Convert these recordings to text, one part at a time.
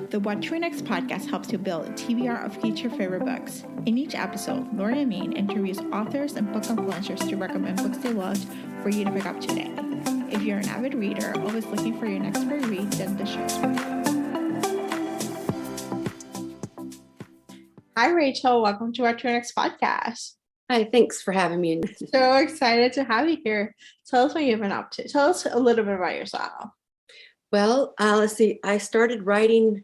The What to Read Next podcast helps you build a TBR of future favorite books. In each episode, Lauren and Maine interviews authors and book influencers to recommend books they loved for you to pick up today. If you're an avid reader, always looking for your next great read, then the show's for you. Hi, Rachel. Welcome to What to Read Next podcast. Hi, thanks for having me. So excited to have you here. Tell us what you've been up to. Tell us a little bit about yourself. Well, let's see. I started writing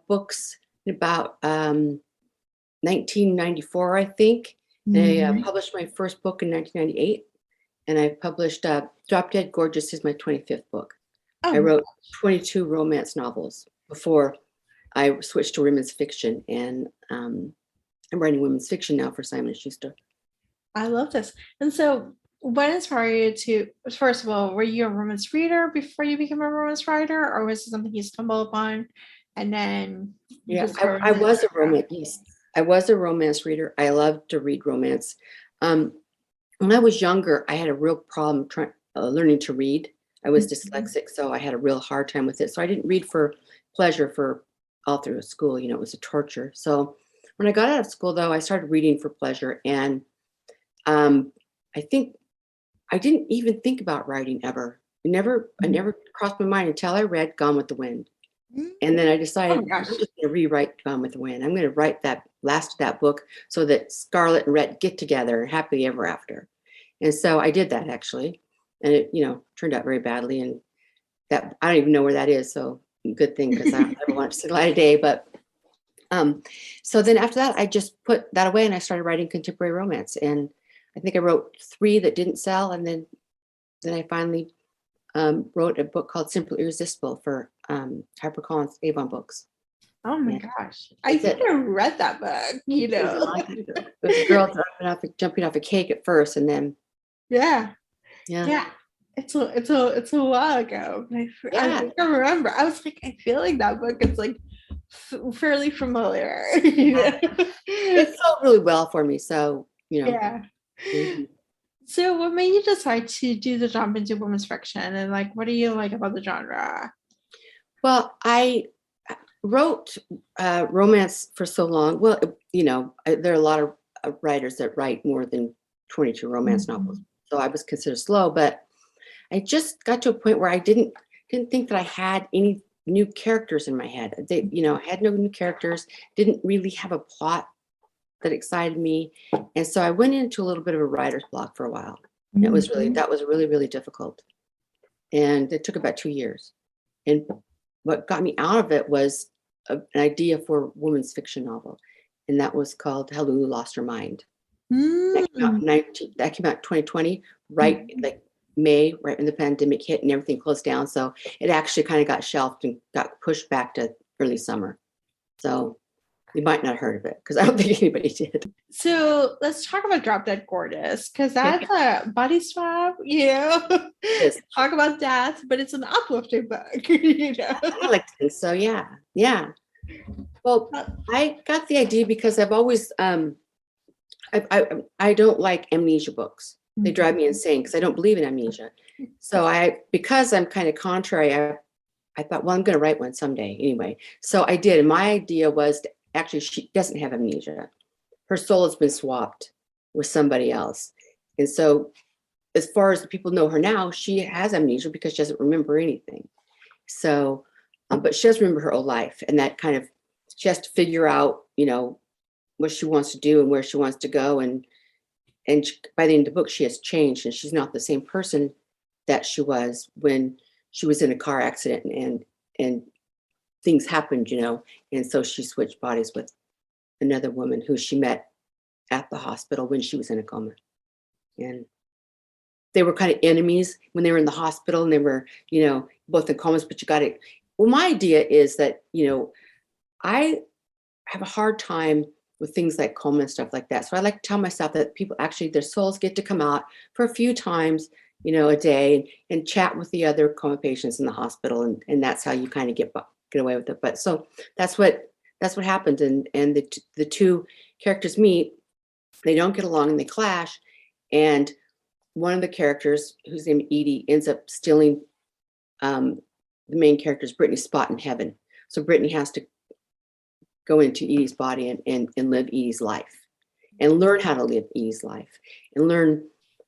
books in about 1994, I think. I published my first book in 1998, and I published Drop Dead Gorgeous is my 25th book. Oh. I wrote 22 romance novels before I switched to women's fiction, and I'm writing women's fiction now for Simon & Schuster. I love this. And so what inspired you to, first of all, were you a romance reader before you became a romance writer, or was it something you stumbled upon and then? Yeah, I was a romance reader. I loved to read romance. When I was younger, I had a real problem learning to read. I was dyslexic, so I had a real hard time with it. So I didn't read for pleasure for all through school. It was a torture. So when I got out of school, though, I started reading for pleasure. And I think I didn't even think about writing ever. I never crossed my mind until I read Gone with the Wind. And then I decided I'm just going to rewrite Gone with the Wind. I'm going to write that last of that book so that Scarlett and Rhett get together happily ever after. And so I did that, actually. And it, turned out very badly. And that I don't even know where that is. So good thing, because I don't ever want to see the light of day. But so then after that, I just put that away and I started writing contemporary romance. And I think I wrote 3 that didn't sell. And then I finally wrote a book called Simply Irresistible for HarperCollins Avon Books. Oh my gosh. I think I read that book, It was a girl jumping off a cake at first, and then Yeah. It's a while ago. I think I remember. I was like, I feel like that book is like fairly familiar. It sold really well for me, so Yeah. Mm-hmm. So what made you decide to do the jump into women's fiction, and like, what do you like about the genre? Well, I wrote romance for so long. Well, there are a lot of writers that write more than 22 romance novels, so I was considered slow. But I just got to a point where I didn't think that I had any new characters in my head. I had no new characters. Didn't really have a plot that excited me, and so I went into a little bit of a writer's block for a while. And that was really, really difficult, and it took about 2 years. And what got me out of it was an idea for a women's fiction novel, and that was called How Lulu Lost Her Mind. That came out 2020, right like May, right when the pandemic hit and everything closed down. So it actually kind of got shelved and got pushed back to early summer. So you might not have heard of it, because I don't think anybody did. So let's talk about Drop Dead Gorgeous, because that's a body swap, Yes. Talk about death, but it's an uplifting book, I like to think so, yeah. Well, I got the idea because I've always, I don't like amnesia books. They drive me insane because I don't believe in amnesia. So because I'm kind of contrary, I thought, well, I'm going to write one someday anyway. So I did. And my idea was actually, she doesn't have amnesia. Her soul has been swapped with somebody else. And so as far as the people know her now, she has amnesia because she doesn't remember anything. So, but she does remember her old life, and that kind of, she has to figure out, what she wants to do and where she wants to go. And by the end of the book, she has changed, and she's not the same person that she was when she was in a car accident and things happened, and so she switched bodies with another woman who she met at the hospital when she was in a coma. And they were kind of enemies when they were in the hospital, and they were, both in comas, but you got it. Well, my idea is that, I have a hard time with things like coma and stuff like that. So I like to tell myself that people actually, their souls get to come out for a few times, a day, and chat with the other coma patients in the hospital. And that's how you kind of get away with it. But so that's what happened. And the 2 characters meet, they don't get along and they clash. And one of the characters, whose name Edie, ends up stealing the main character's Brittany's spot in heaven. So Brittany has to go into Edie's body and live Edie's life and learn how to live Edie's life and learn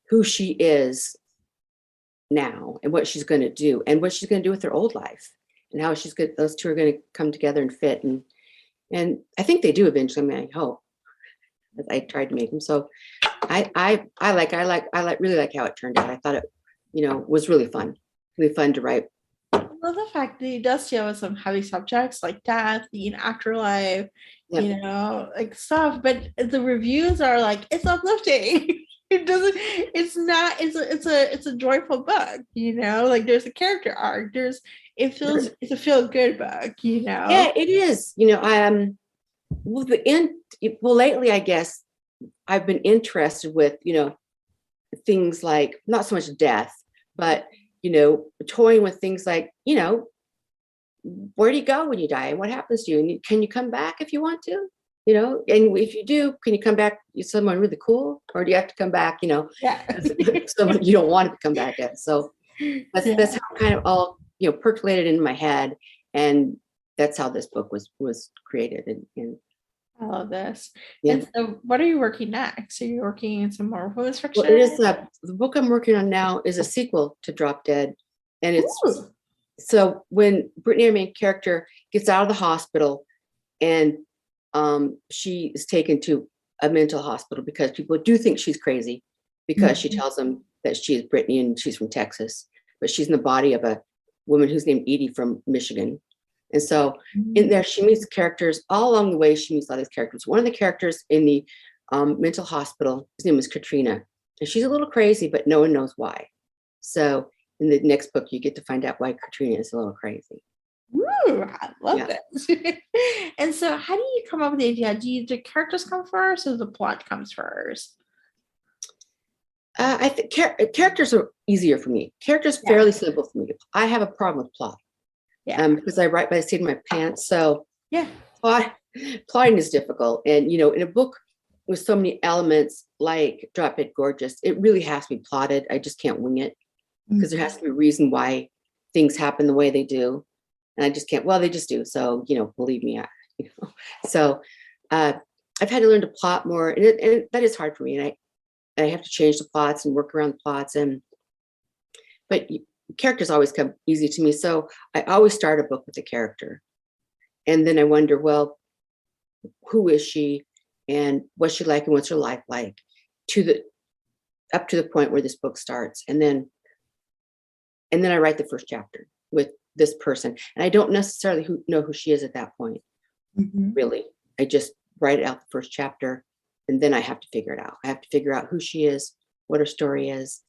who she is now and what she's going to do and what she's going to do with her old life and how she's good. Those two are going to come together and fit. And I think they do eventually. I mean, I hope. I tried to make them. So I really like how it turned out. I thought it, was really fun to write. I love the fact that it does deal with some heavy subjects like death, the afterlife, like stuff. But the reviews are like, it's uplifting. It doesn't. It's not. It's a joyful book. Like there's a character arc. It's a feel good book. Yeah, it is. Lately, I guess I've been interested with things like not so much death, but toying with things like where do you go when you die and what happens to you, and can you come back if you want to, and if you do, can you come back someone really cool, or do you have to come back someone you don't want to come back as? So that's how kind of all percolated in my head, and that's how this book was created. And I love this. Yeah. And so what are you working next? Are you working in some more women's fiction? Well, it is the book I'm working on now is a sequel to Drop Dead. And it's so when Brittany, our main character, gets out of the hospital and she is taken to a mental hospital because people do think she's crazy because she tells them that she is Brittany and she's from Texas, but she's in the body of a woman who's named Edie from Michigan. And so in there, she meets characters all along the way. She meets all these characters. One of the characters in the mental hospital, his name is Katrina. And she's a little crazy, but no one knows why. So in the next book, you get to find out why Katrina is a little crazy. Ooh, I love this. And so how do you come up with the idea? Do the characters come first or the plot comes first? I think characters are easier for me. Characters fairly simple for me. I have a problem with plot. Because I write by the seat of my pants. So plotting is difficult. And, in a book with so many elements like Drop Dead Gorgeous, it really has to be plotted. I just can't wing it because there has to be a reason why things happen the way they do. And I just can't, they just do. So, believe me, So I've had to learn to plot more, and that is hard for me. And I have to change the plots and work around the plots. But characters always come easy to me. So I always start a book with a character. And then I wonder, who is she and what's she like and what's her life like up to the point where this book starts. And then I write the first chapter with this person. And I don't necessarily know who she is at that point. Really. I just write out the first chapter and then I have to figure it out. I have to figure out who she is, what her story is,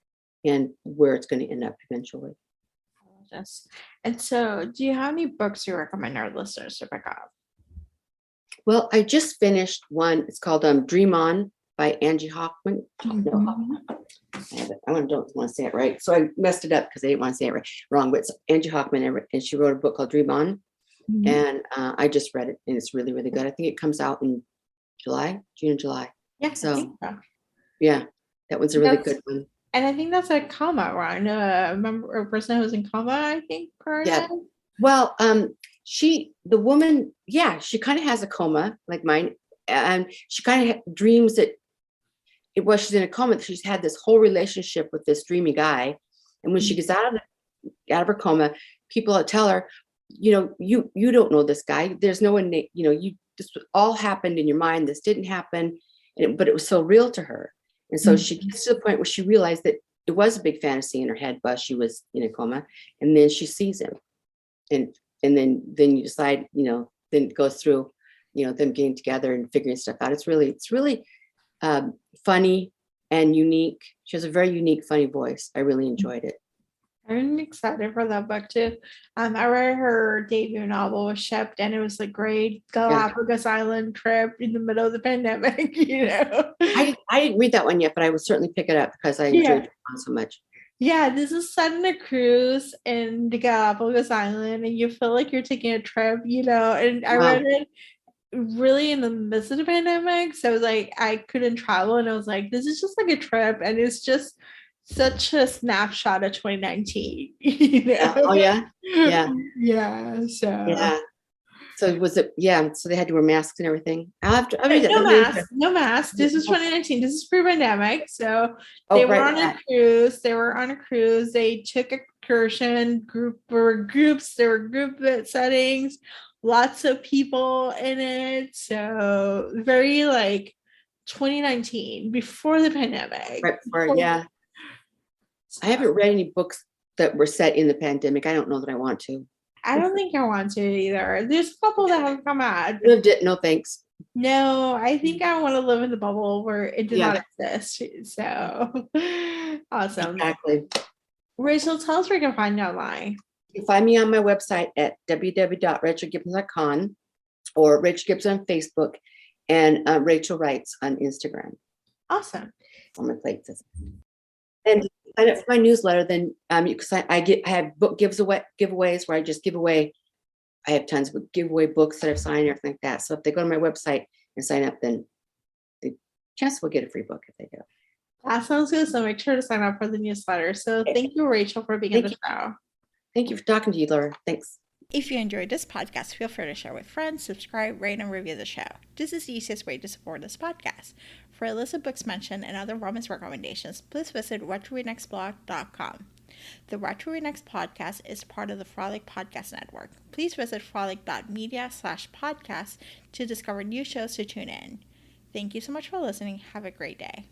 and where it's going to end up eventually. Yes. And so do you have any books you recommend our listeners to pick up? Well, I just finished one. It's called Dream On by Angie Hoffman. No, I don't want to say it right. So I messed it up because I didn't want to say it wrong. But it's Angie Hoffman, and she wrote a book called Dream On. And I just read it, and it's really, really good. I think it comes out in June and July. Yeah. So yeah, that one's a really good one. And I think that's a coma, right? A person who was in coma, I think. Yeah. Well, she kind of has a coma like mine, and she kind of dreams that she's in a coma. She's had this whole relationship with this dreamy guy, and when she gets out of her coma, people tell her, you don't know this guy. There's no one, this all happened in your mind. This didn't happen, but it was so real to her. And so she gets to the point where she realized that it was a big fantasy in her head while she was in a coma. And then she sees him. And then you decide, then it goes through, them getting together and figuring stuff out. It's really funny and unique. She has a very unique, funny voice. I really enjoyed it. I'm excited for that book too. I read her debut novel was shipped, and it was a great Galapagos Island trip in the middle of the pandemic. I didn't read that one yet, but I will certainly pick it up because I enjoyed it so much. Yeah, this is set in a cruise in the Galapagos Island, and you feel like you're taking a trip, And I read it really in the midst of the pandemic, so I couldn't travel, and I was like, this is just like a trip, and it's just such a snapshot of 2019. Oh yeah. So So was it? Yeah. So they had to wear masks and everything. I'll read that. No That'll be mask, no mask. This is 2019. This is pre-pandemic. So they were right. on a cruise. They were on a cruise. They took excursion groups. There were group settings. Lots of people in it. So very like 2019, before the pandemic. Right before, yeah. I haven't read any books that were set in the pandemic. I don't know that I want to. I don't think I want to either. There's a couple that have come out. Lived it. No thanks. No, I think I want to live in the bubble where it did Yeah. not exist. So awesome. Exactly. Rachel, tell us where you can find you online. You can find me on my website at www.rachelgibson.com or Rachel Gibson on Facebook and Rachel Writes on Instagram. Awesome. On my plates. And sign up for my newsletter, then because I have book giveaways where I just give away. I have tons of giveaway books that I've signed and everything like that. So if they go to my website and sign up, then the chance will get a free book if they do. That sounds good. So make sure to sign up for the newsletter. So thank you, Rachel, for being on the show. Thank you for talking to you, Laura. Thanks. If you enjoyed this podcast, feel free to share with friends, subscribe, rate, and review the show. This is the easiest way to support this podcast. For a list of books mentioned and other romance recommendations, please visit whattoreadnextblog.com. The What to Read Next podcast is part of the Frolic Podcast Network. Please visit frolic.media/podcast to discover new shows to tune in. Thank you so much for listening. Have a great day.